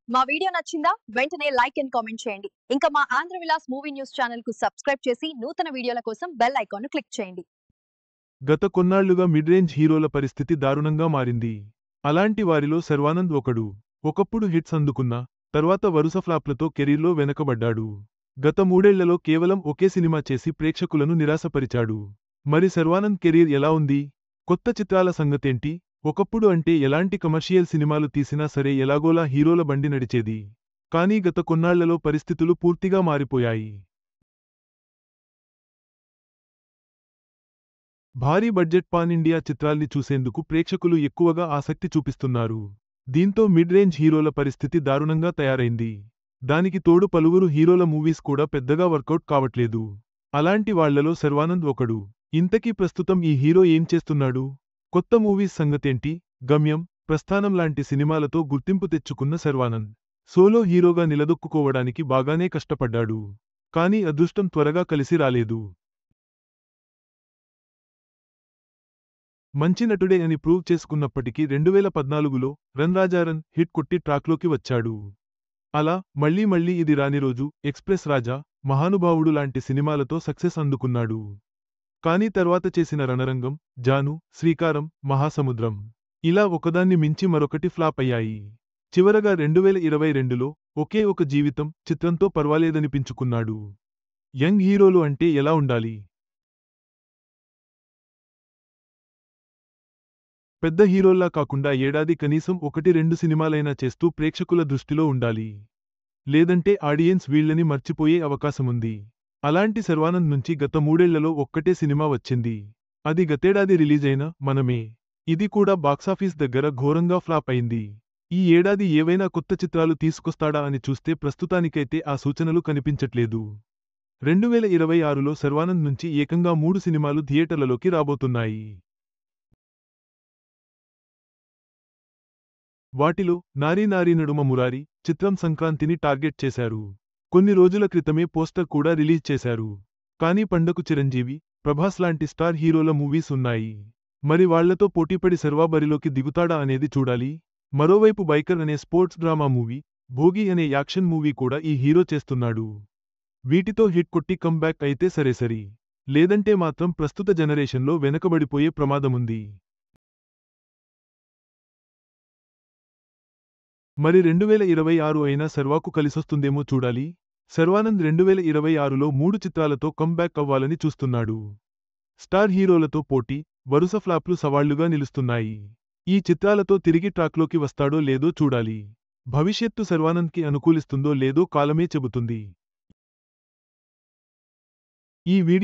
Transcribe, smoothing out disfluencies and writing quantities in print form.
మా వీడియో నచ్చిందా? వెంటనే లైక్ అండ్ కామెంట్ చేయండి. ఇంకా మా Andhra Vilas movie news channel కు సబ్స్క్రైబ్ చేసి నూతన వీడియోల కోసం బెల్ ఐకాన్ ను క్లిక్ చేయండి. గత కొన్నాళ్లుగా మిడ్ రేంజ్ హీరోల పరిస్థితి దారుణంగా మారింది. అలాంటి వారిలో శర్వానంద్ ఒకడు. ఒకప్పుడు హిట్స్ అందుకున్న తర్వాత వరుస ఫ్లాప్లతో కెరీర్లో వెనకబడ్డాడు. గత మూడేళ్లలో కేవలం ఒకే సినిమా చేసి ప్రేక్షకులను నిరాశపరిచాడు. మరి శర్వానంద్ కెరీర్ ఎలా ఉంది? కొత్త చిత్రాల సంగతేంటి? ఒకప్పుడు అంటే ఎలాంటి కమర్షియల్ సినిమాలు తీసినా సరే ఎలాగోలా హీరోల బండి నడిచేది. కానీ గత కొన్నాళ్లలో పరిస్థితులు పూర్తిగా మారిపోయాయి. భారీ బడ్జెట్ పాన్ ఇండియా చిత్రాల్ని చూసేందుకు ప్రేక్షకులు ఎక్కువగా ఆసక్తి చూపిస్తున్నారు. దీంతో మిడ్ రేంజ్ హీరోల పరిస్థితి దారుణంగా తయారైంది. దానికి తోడు పలువురు హీరోల మూవీస్ కూడా పెద్దగా వర్కౌట్ కావట్లేదు. అలాంటి వాళ్లలో శర్వానంద్ ఒకడు. ఇంతకీ ప్రస్తుతం ఈ హీరో ఏం చేస్తున్నాడు? కొత్త మూవీస్ సంగతేంటి? గమ్యం, ప్రస్థానం లాంటి సినిమాలతో గుర్తింపు తెచ్చుకున్న శర్వానంద్ సోలో హీరోగా నిలదొక్కుకోవడానికి బాగానే కష్టపడ్డాడు. కానీ అదృష్టం త్వరగా కలిసి రాలేదు. మంచి నటుడే అని ప్రూవ్ చేసుకున్నప్పటికీ 2014లో రన్ రాజా రన్ హిట్ కొట్టి ట్రాక్లోకి వచ్చాడు. అలా మళ్లీ ఇది రాని రోజు, ఎక్స్ప్రెస్ రాజా, మహానుభావుడు లాంటి సినిమాలతో సక్సెస్ అందుకున్నాడు. కానీ తర్వాత చేసిన రణరంగం, జాను, శ్రీకారం, మహాసముద్రం ఇలా ఒకదాన్ని మించి మరొకటి ఫ్లాప్ అయ్యాయి. చివరగా 2022లో ఒకే ఒక జీవితం చిత్రంతో పర్వాలేదనిపించుకున్నాడు. యంగ్ హీరోలు అంటే ఎలా ఉండాలి? పెద్ద హీరోల్లా కాకుండా ఏడాది కనీసం 1-2 సినిమాలైనా చేస్తూ ప్రేక్షకుల దృష్టిలో ఉండాలి. లేదంటే ఆడియన్స్ వీళ్లని మర్చిపోయే అవకాశముంది. అలాంటి శర్వానంద్ నుంచి గత మూడేళ్లలో ఒక్కటే సినిమా వచ్చింది. అది గతేడాది రిలీజైన మనమే. ఇది కూడా బాక్సాఫీస్ దగ్గర ఘోరంగా ఫ్లాప్ అయింది. ఈ ఏడాది ఏవైనా కొత్త చిత్రాలు తీసుకొస్తాడా అని చూస్తే ప్రస్తుతానికైతే ఆ సూచనలు కనిపించట్లేదు. 2026లో శర్వానంద్ నుంచి ఏకంగా 3 సినిమాలు థియేటర్లలోకి రాబోతున్నాయి. వాటిలో నారీ నారీ నడుమ మురారి చిత్రం సంక్రాంతిని టార్గెట్ చేశారు. కొన్ని రోజుల క్రితమే పోస్టర్ కూడా రిలీజ్ చేశారు. కానీ పండకు చిరంజీవి, ప్రభాస్ లాంటి స్టార్ హీరోల మూవీస్ ఉన్నాయి. మరి వాళ్లతో పోటీపడి శర్వా బరిలోకి దిగుతాడా అనేది చూడాలి. మరోవైపు బైకర్ అనే స్పోర్ట్స్ డ్రామా మూవీ, భోగి అనే యాక్షన్ మూవీ కూడా ఈ హీరో చేస్తున్నాడు. వీటితో హిట్ కొట్టి కంబ్యాక్ అయితే సరేసరి. లేదంటే మాత్రం ప్రస్తుత జనరేషన్లో వెనకబడిపోయే ప్రమాదముంది. మరి 2026 అయినా శర్వాకు కలిసొస్తుందేమో చూడాలి. శర్వానంద్ 2026లో 3 చిత్రాలతో కంబ్యాక్ అవ్వాలని చూస్తున్నాడు. స్టార్ హీరోలతో పోటీ, వరుస ఫ్లాప్లు సవాళ్లుగా నిలుస్తున్నాయి. ఈ చిత్రాలతో తిరిగి ట్రాక్లోకి వస్తాడో లేదో చూడాలి. భవిష్యత్తు శర్వానంద్కి అనుకూలిస్తుందో లేదో కాలమే చెబుతుంది. ఈ వీడియో